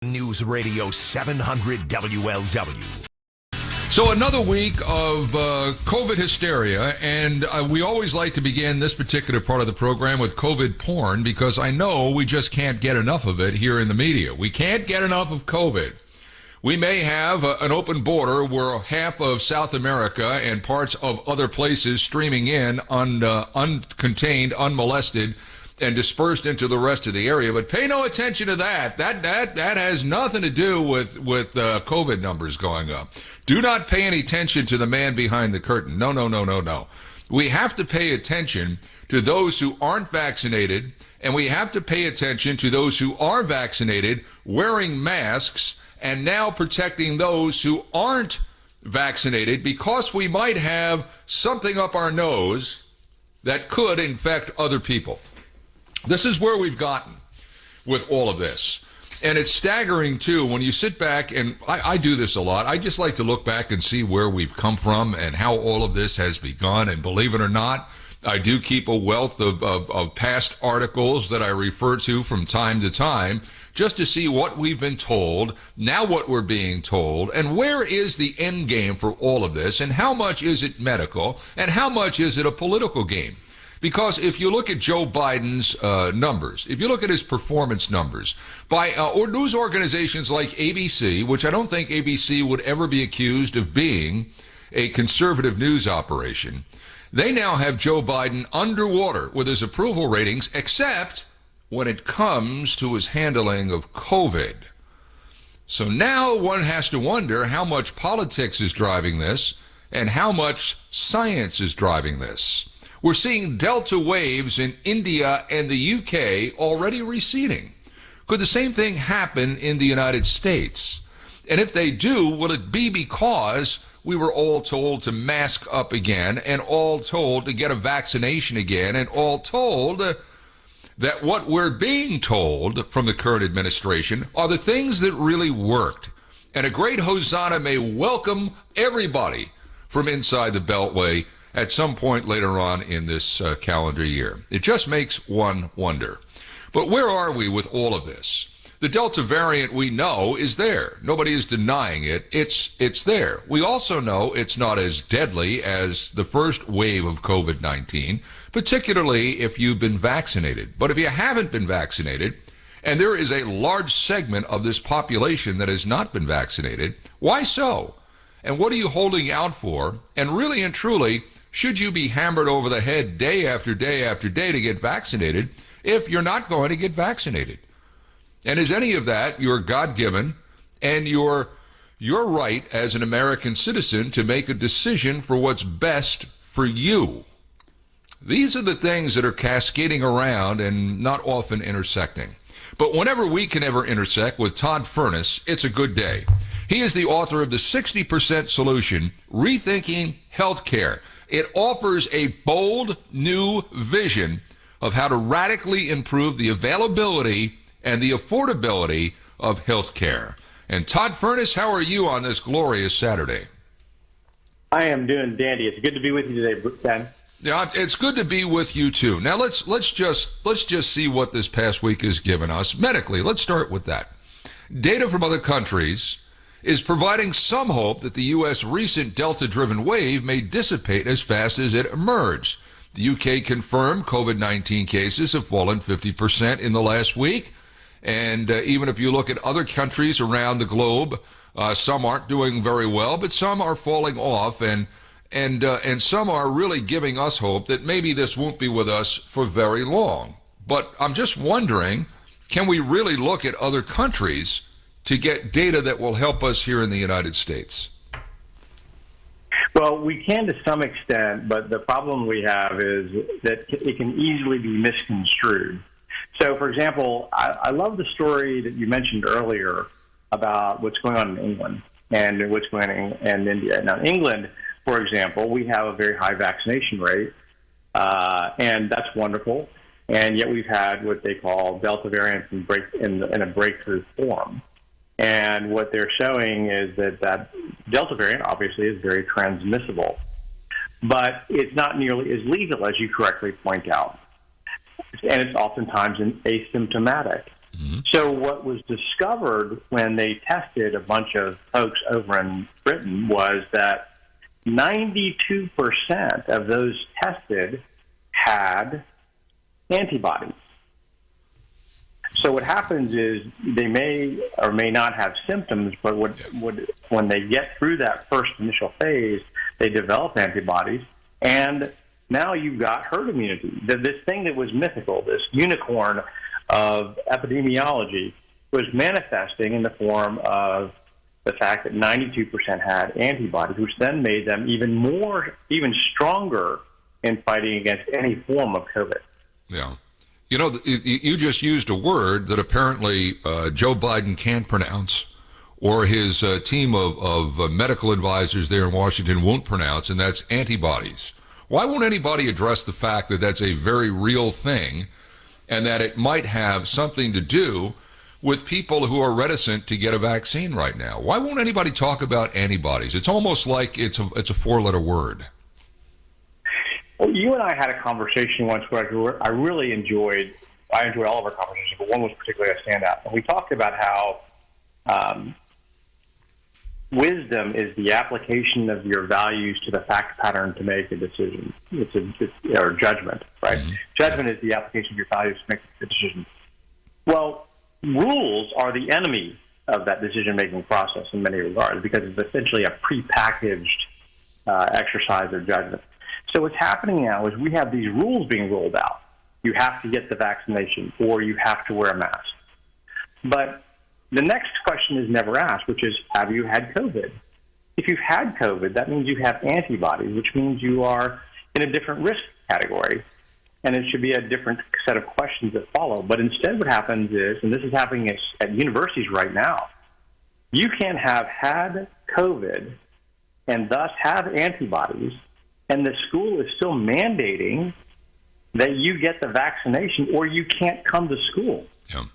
News Radio 700 WLW. So another week of COVID hysteria, and we always like to begin this particular part of the program with COVID porn because I know we just can't get enough of it here in the media. We can't get enough of COVID. We may have an open border where half of South America and parts of other places streaming in uncontained, unmolested, and dispersed into the rest of the area. But pay no attention to that. That has nothing to do with COVID numbers going up. Do not pay any attention to the man behind the curtain. No. We have to pay attention to those who aren't vaccinated, and we have to pay attention to those who are vaccinated, wearing masks, and now protecting those who aren't vaccinated because we might have something up our nose that could infect other people. This is where we've gotten with all of this. And it's staggering, too, when you sit back, and I do this a lot. I just like to look back and see where we've come from and how all of this has begun. And believe it or not, I do keep a wealth of past articles that I refer to from time to time just to see what we've been told, now what we're being told, and where is the end game for all of this, and how much is it medical, and how much is it a political game? Because if you look at Joe Biden's numbers, if you look at his performance numbers, by or news organizations like ABC, which I don't think ABC would ever be accused of being a conservative news operation, they now have Joe Biden underwater with his approval ratings, except when it comes to his handling of COVID. So now one has to wonder how much politics is driving this and how much science is driving this. We're seeing Delta waves in India and the UK already receding. Could the same thing happen in the United States? And if they do, will it be because we were all told to mask up again and all told to get a vaccination again and all told that what we're being told from the current administration are the things that really worked? And a great hosanna may welcome everybody from inside the Beltway at some point later on in this calendar year. It just makes one wonder. But where are we with all of this? The Delta variant we know is there. Nobody is denying it. It's there. We also know it's not as deadly as the first wave of COVID-19, particularly if you've been vaccinated. But if you haven't been vaccinated, and there is a large segment of this population that has not been vaccinated, why so? And what are you holding out for? And really and truly, should you be hammered over the head day after day after day to get vaccinated if you're not going to get vaccinated? And is any of that your God-given and your right as an American citizen to make a decision for what's best for you? These are the things that are cascading around and not often intersecting. But whenever we can ever intersect with Todd Furniss, it's a good day. He is the author of the 60% Solution, Rethinking Healthcare. It offers a bold new vision of how to radically improve the availability and the affordability of healthcare. And Todd Furniss, how are you on this glorious Saturday? I am doing dandy. It's good to be with you today, Ben. Yeah, it's good to be with you too. Now let's just see what this past week has given us medically. Let's start with that. Data from other countries is providing some hope that the U.S. recent Delta-driven wave may dissipate as fast as it emerged. The UK confirmed COVID-19 cases have fallen 50% in the last week. And even if you look at other countries around the globe, some aren't doing very well, but some are falling off, and some are really giving us hope that maybe this won't be with us for very long. But I'm just wondering, can we really look at other countries to get data that will help us here in the United States? Well, we can to some extent, but the problem we have is that it can easily be misconstrued. So, for example, I love the story that you mentioned earlier about what's going on in England and what's going on in India. Now, in England, for example, we have a very high vaccination rate, and that's wonderful. And yet we've had what they call Delta variants in a breakthrough form. And what they're showing is that Delta variant obviously is very transmissible, but it's not nearly as lethal as you correctly point out. And it's oftentimes asymptomatic. So what was discovered when they tested a bunch of folks over in Britain was that 92% of those tested had antibodies. So what happens is they may or may not have symptoms, but when they get through that first initial phase, they develop antibodies, and now you've got herd immunity. This thing that was mythical, this unicorn of epidemiology, was manifesting in the form of the fact that 92% had antibodies, which then made them even stronger in fighting against any form of COVID. Yeah. You know, you just used a word that apparently Joe Biden can't pronounce, or his team of medical advisors there in Washington won't pronounce, and that's antibodies. Why won't anybody address the fact that that's a very real thing, and that it might have something to do with people who are reticent to get a vaccine right now? Why won't anybody talk about antibodies? It's almost like it's a four-letter word. Well, you and I had a conversation once where I really enjoyed. I enjoy all of our conversations, but one was particularly a standout. And we talked about how wisdom is the application of your values to the fact pattern to make a decision. Or judgment, right? Mm-hmm. Judgment is the application of your values to make a decision. Well, rules are the enemy of that decision-making process in many regards, because it's essentially a prepackaged exercise of judgment. So what's happening now is we have these rules being rolled out. You have to get the vaccination, or you have to wear a mask. But the next question is never asked, which is, have you had COVID? If you've had COVID, that means you have antibodies, which means you are in a different risk category, and it should be a different set of questions that follow. But instead what happens is, and this is happening at universities right now, you can have had COVID and thus have antibodies, and the school is still mandating that you get the vaccination or you can't come to school. Yeah.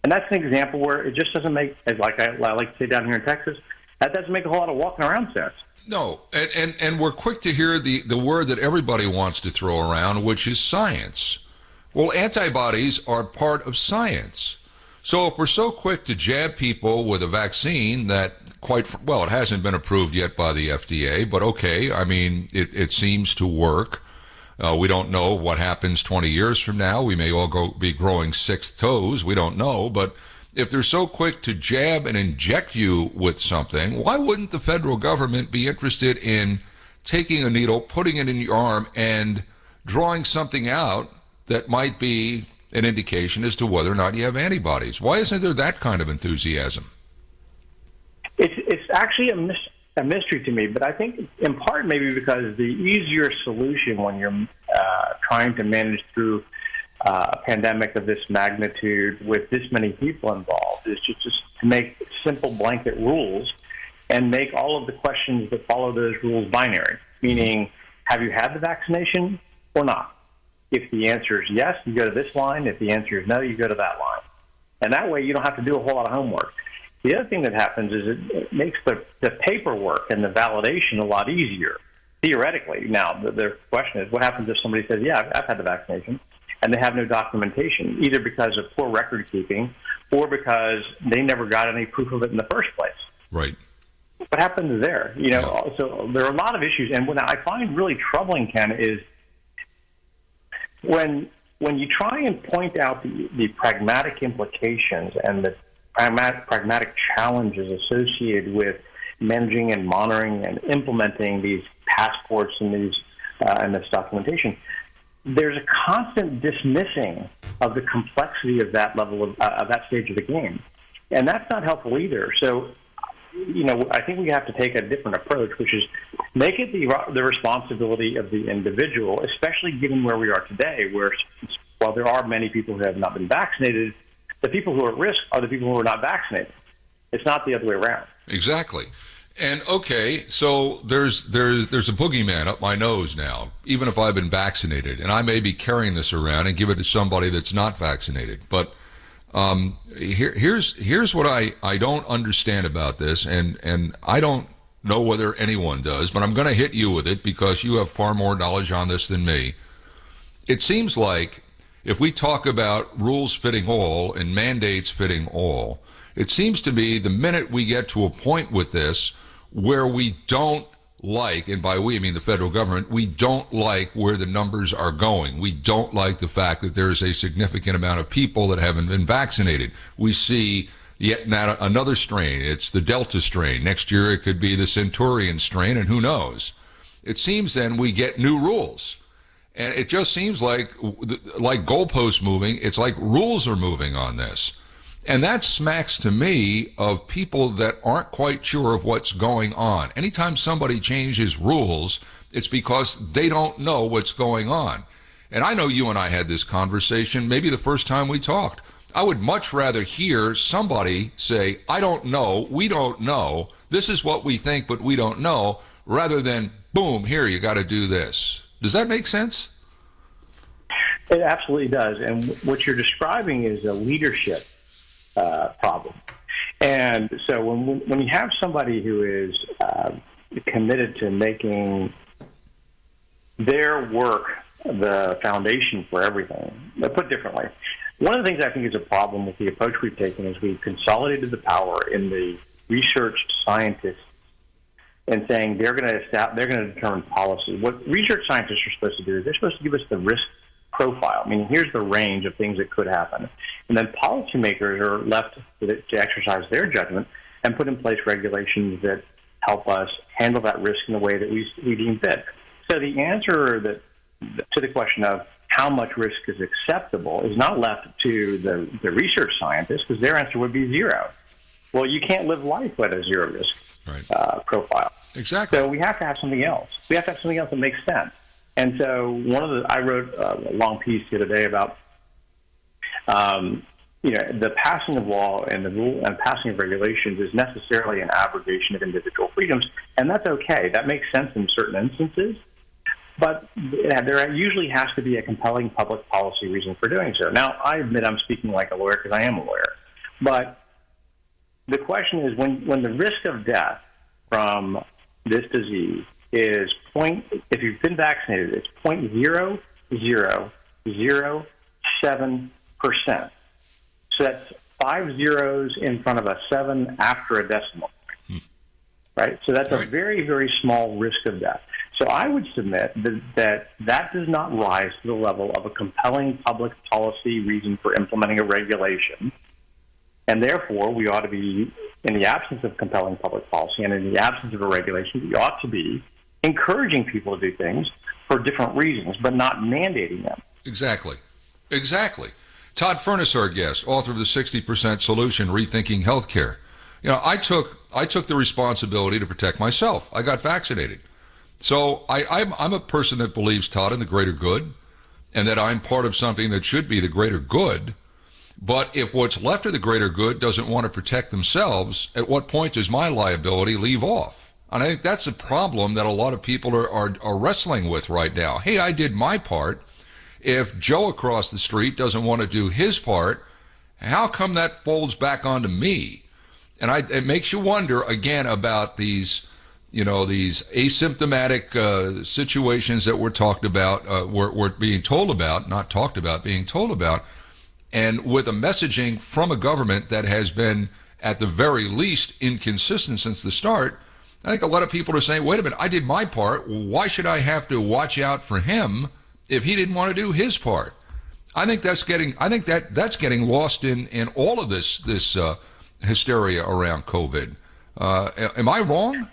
And that's an example where it just doesn't make, like I like to say down here in Texas, that doesn't make a whole lot of walking around sense. No, and we're quick to hear the word that everybody wants to throw around, which is science. Well, antibodies are part of science. So if we're so quick to jab people with a vaccine that it hasn't been approved yet by the FDA, but okay, I mean, it seems to work. We don't know what happens 20 years from now. We may all be growing sixth toes. We don't know. But if they're so quick to jab and inject you with something, why wouldn't the federal government be interested in taking a needle, putting it in your arm, and drawing something out that might be an indication as to whether or not you have antibodies? Why isn't there that kind of enthusiasm? It's actually a mystery to me, but I think in part maybe because the easier solution when you're trying to manage through a pandemic of this magnitude with this many people involved is just to make simple blanket rules and make all of the questions that follow those rules binary, meaning have you had the vaccination or not? If the answer is yes, you go to this line. If the answer is no, you go to that line. And that way you don't have to do a whole lot of homework. The other thing that happens is it makes the paperwork and the validation a lot easier, theoretically. Now, the question is, what happens if somebody says, yeah, I've had the vaccination, and they have no documentation, either because of poor record keeping or because they never got any proof of it in the first place? Right. What happens there? So there are a lot of issues. And what I find really troubling, Ken, is when you try and point out the pragmatic implications and the pragmatic challenges associated with managing and monitoring and implementing these passports and this documentation, there's a constant dismissing of the complexity of that level of that stage of the game, and that's not helpful either. So, I think we have to take a different approach, which is make it the responsibility of the individual, especially given where we are today, where while there are many people who have not been vaccinated, the people who are at risk are the people who are not vaccinated. It's not the other way around. Exactly. And okay, so there's a boogeyman up my nose now, even if I've been vaccinated, and I may be carrying this around and give it to somebody that's not vaccinated. But here's what I don't understand about this, and I don't know whether anyone does, but I'm going to hit you with it because you have far more knowledge on this than me. It seems like if we talk about rules fitting all and mandates fitting all, it seems to me the minute we get to a point with this where we don't like, and by we I mean the federal government, we don't like where the numbers are going. We don't like the fact that there is a significant amount of people that haven't been vaccinated. We see yet now another strain. It's the Delta strain. Next year it could be the Centurion strain, and who knows? It seems then we get new rules. And it just seems like goalposts moving. It's like rules are moving on this. And that smacks to me of people that aren't quite sure of what's going on. Anytime somebody changes rules, it's because they don't know what's going on. And I know you and I had this conversation maybe the first time we talked. I would much rather hear somebody say, I don't know, we don't know, this is what we think, but we don't know, rather than, boom, here, you got to do this. Does that make sense? It absolutely does. And what you're describing is a leadership problem. And so when you have somebody who is committed to making their work the foundation for everything, put differently, one of the things I think is a problem with the approach we've taken is we've consolidated the power in the research scientists and saying they're going to determine policy. What research scientists are supposed to do is they're supposed to give us the risk profile. I mean, here's the range of things that could happen. And then policymakers are left to exercise their judgment and put in place regulations that help us handle that risk in the way that we deem fit. So the answer to the question of how much risk is acceptable is not left to the research scientists, because their answer would be zero. Well, you can't live life with a zero risk profile. Exactly. So we have to have something else. We have to have something else that makes sense. And so I wrote a long piece the other day about the passing of law and the rule and passing of regulations is necessarily an abrogation of individual freedoms, and that's okay. That makes sense in certain instances, but there usually has to be a compelling public policy reason for doing so. Now, I admit I'm speaking like a lawyer because I am a lawyer, but the question is when the risk of death from this disease is if you've been vaccinated, it's 0.0007%. So that's 5 zeros in front of a 7 after a decimal point, right? So that's a very, very small risk of death. So I would submit that does not rise to the level of a compelling public policy reason for implementing a regulation. And therefore, we ought to be, in the absence of compelling public policy and in the absence of a regulation, we ought to be encouraging people to do things for different reasons, but not mandating them. Exactly. Todd Furniss, our guest, author of the 60% Solution, Rethinking Healthcare. You know, I took the responsibility to protect myself. I got vaccinated. So I'm a person that believes, Todd, in the greater good, and that I'm part of something that should be the greater good. But if what's left of the greater good doesn't want to protect themselves, at what point does my liability leave off? And I think that's a problem that a lot of people are wrestling with right now. Hey, I did my part. If Joe across the street doesn't want to do his part, how come that folds back onto me? And it makes you wonder again about these asymptomatic situations that we're talked about, we're being told about, not talked about, being told about, and with a messaging from a government that has been, at the very least, inconsistent since the start. I think a lot of people are saying, wait a minute, I did my part. Why should I have to watch out for him if he didn't want to do his part? I think that's getting lost in all of this hysteria around COVID. Am I wrong?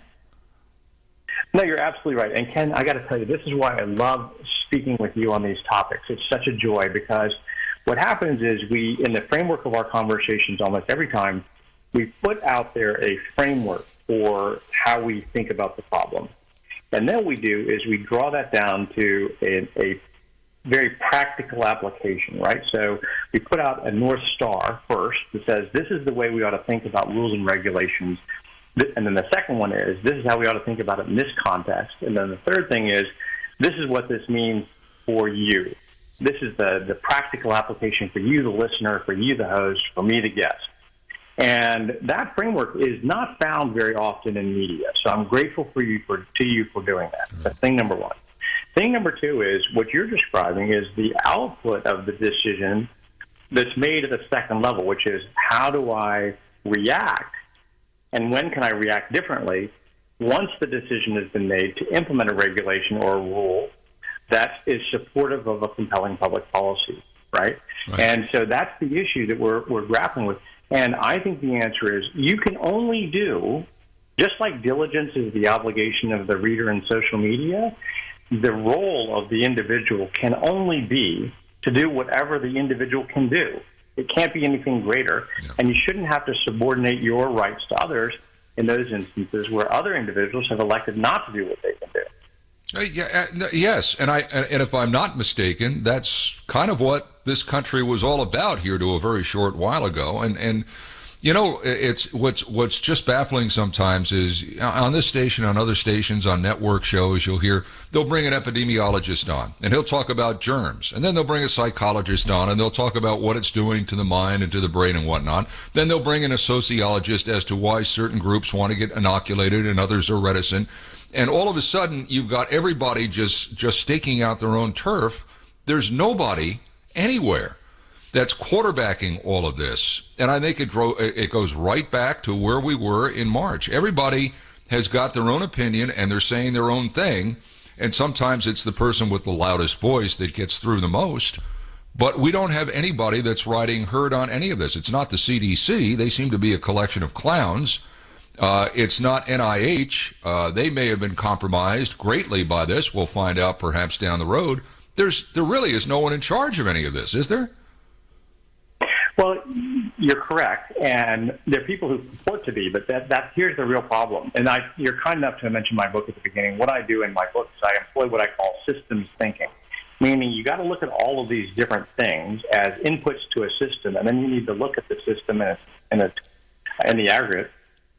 No, you're absolutely right. And Ken, I got to tell you, this is why I love speaking with you on these topics. It's such a joy because what happens is we, in the framework of our conversations almost every time, we put out there a framework for how we think about the problem. And then what we do is we draw that down to a very practical application, right? So we put out a North Star first that says this is the way we ought to think about rules and regulations. And then the second one is this is how we ought to think about it in this context. And then the third thing is this is what this means for you. This is the practical application for you, the listener, for you, the host, for me, the guest. And that framework is not found very often in media. So I'm grateful to you for doing that. That's thing number one. Thing number two is what you're describing is the output of the decision that's made at the second level, which is how do I react and when can I react differently once the decision has been made to implement a regulation or a rule that is supportive of a compelling public policy, right? And so that's the issue that we're grappling with. And I think the answer is you can only do, just like diligence is the obligation of the reader in social media, the role of the individual can only be to do whatever the individual can do. It can't be anything greater. Yeah. And you shouldn't have to subordinate your rights to others in those instances where other individuals have elected not to do what they can do. Yes, and if I'm not mistaken, that's kind of what this country was all about here to a very short while ago. And you know, it's what's just baffling sometimes is on this station, on other stations, on network shows, you'll hear they'll bring an epidemiologist on, and he'll talk about germs, and then they'll bring a psychologist on, and they'll talk about what it's doing to the mind and to the brain and whatnot. Then they'll bring in a sociologist as to why certain groups want to get inoculated and others are reticent. And all of a sudden, you've got everybody just staking out their own turf. There's nobody anywhere that's quarterbacking all of this. And I think it goes right back to where we were in March. Everybody has got their own opinion, and they're saying their own thing. And sometimes it's the person with the loudest voice that gets through the most. But we don't have anybody that's riding herd on any of this. It's not the CDC. They seem to be a collection of clowns. It's not NIH. They may have been compromised greatly by this. We'll find out perhaps down the road. There really is no one in charge of any of this, is there? Well, you're correct, and there are people who purport to be, but here's the real problem. And you're kind enough to mention my book at the beginning. What I do in my book is I employ what I call systems thinking, meaning you got to look at all of these different things as inputs to a system, and then you need to look at the system in the aggregate,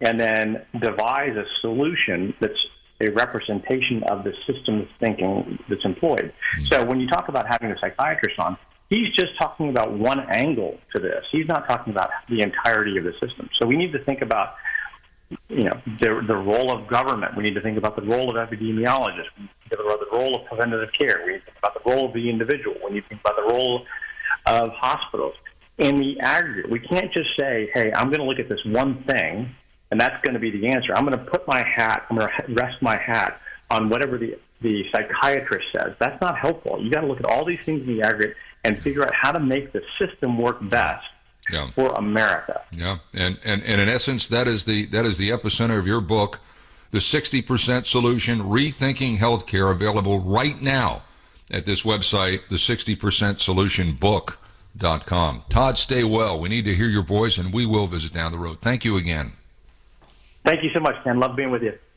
and then devise a solution that's a representation of the systems thinking that's employed. So when you talk about having a psychiatrist on, he's just talking about one angle to this. He's not talking about the entirety of the system. So we need to think about, the role of government. We need to think about the role of epidemiologists. We need to think about the role of preventative care. We need to think about the role of the individual. We need to think about the role of hospitals. In the aggregate, we can't just say, hey, I'm going to look at this one thing, and that's going to be the answer. I'm going to put my hat, I'm going to rest my hat on whatever the psychiatrist says. That's not helpful. You got to look at all these things in the aggregate and figure out how to make the system work best for America. Yeah, and in essence, that is the epicenter of your book, The 60% Solution, Rethinking Healthcare, available right now at this website, the60percentsolutionbook.com. Todd, stay well. We need to hear your voice, and we will visit down the road. Thank you again. Thank you so much, Ken. Love being with you.